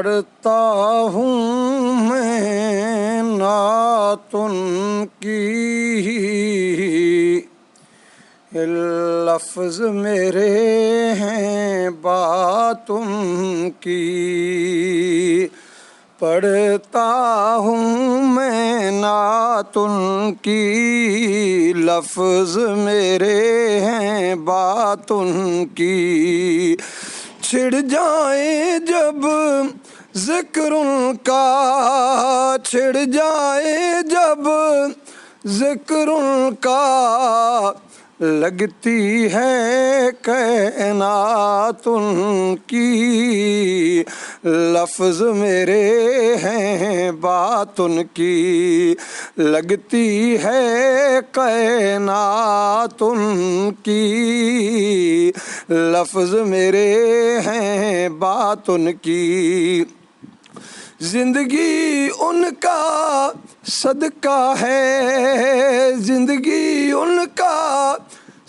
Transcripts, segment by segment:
پڑھتا ہوں میں نعت ان کی، لفظ میرے ہیں بات ان کی، پڑھتا ہوں میں نعت ان کی، لفظ میرے ہیں بات ان کی، چھڑ جائے جب ذکر ان کا، چھڑ جائے جب ذکر ان کا، لگتی ہے کائنات ان کی، لفظ میرے ہیں بات ان کی، لگتی ہے کائنات ان کی، لفظ میرے ہیں بات ان کی، زندگی ان کا صدقہ ہے، زندگی ان کا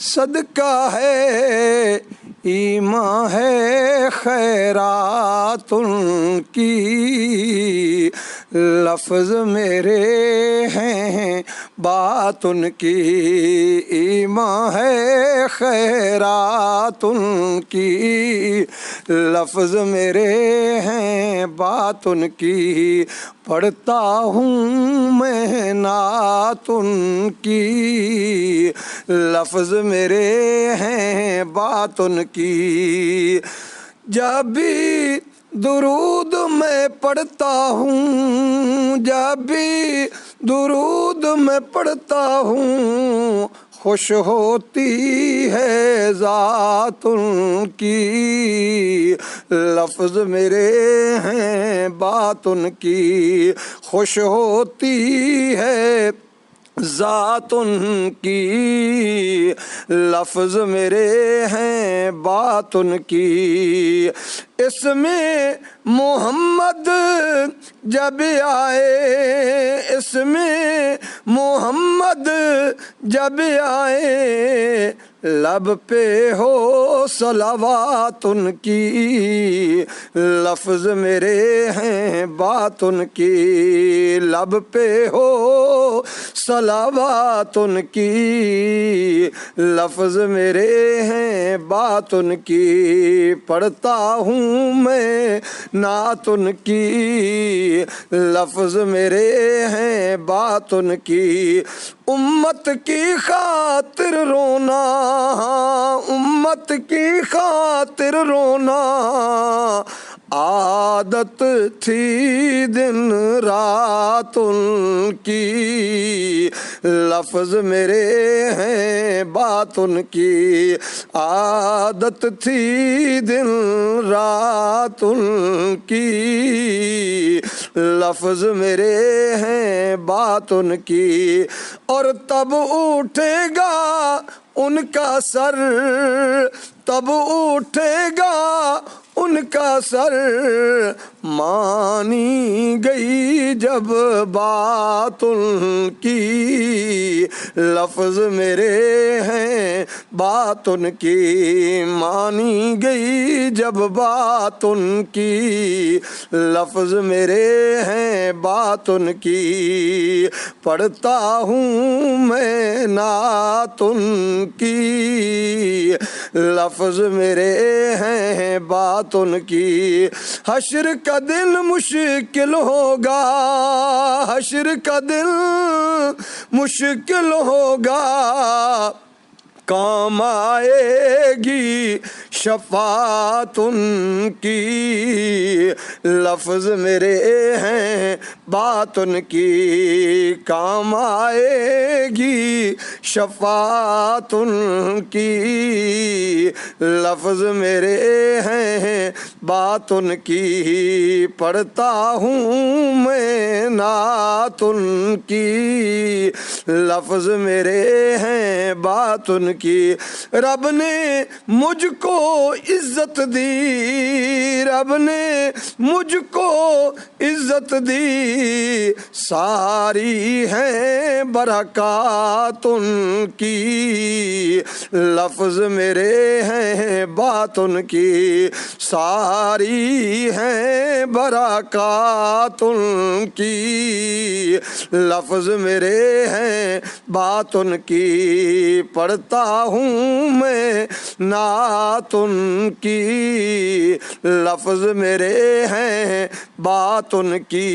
صدقہ ہے، ایمان ہے خیرات ان کی، لفظ میرے ہیں بات ان کی، ایمان ہے خیرات ان کی، لفظ میرے ہیں بات ان کی، پڑھتا ہوں میں نعت ان کی، لفظ میرے ہیں بات ان کی، جب بھی درود میں پڑھتا ہوں، جب بھی درود میں پڑھتا ہوں، خوش ہوتی ہے ذات ان کی، لفظ میرے ہیں بات ان کی، خوش ہوتی ہے ذات ان کی، لفظ میرے ہیں بات ان کی، اس میں محمد جب آئے، اس میں محمد جب آئے، لب پہ ہو صلوات ان کی، لفظ میرے ہیں بات ان کی، لب پہ ہو صلوات ان کی، لفظ میرے ہیں بات ان کی، پڑھتا ہوں میں نعت ان کی، لفظ میرے ہیں بات ان کی، امت کی خاطر رونا، امت کی خاطر رونا، عادت تھی دن رات ان کی، لفظ میرے ہیں بات ان کی، عادت تھی دن رات ان کی، لفظ میرے ہیں بات ان کی، اور تب اٹھے گا ان کا سر، تب اٹھے گا ان کا سر، مانی گئی جب بات ان کی، لفظ میرے ہیں بات ان کی، مانی گئی جب بات ان کی، لفظ میرے ہیں بات ان کی، پڑھتا ہوں میں نعت ان کی، لفظ میرے ہیں بات ان کی، حشر کا دن مشکل ہوگا، حشر کا دن مشکل ہوگا، کام آئے گی شفاعت ان کی، لفظ میرے ہیں بات ان کی، کام آئے گی شفاعت ان کی، لفظ میرے ہیں بات ان کی، پڑھتا ہوں میں نعت ان کی، لفظ میرے ہیں بات ان کی، رب نے مجھ کو عزت دی، رب نے مجھ کو عزت دی، ساری ہیں برکات ان کی، لفظ میرے ہیں بات ان کی، ساری ہیں برکات ان کی، لفظ میرے ہیں بات ان کی، پڑھتا ہوں میں نعت ان کی، لفظ میرے ہیں بات ان کی،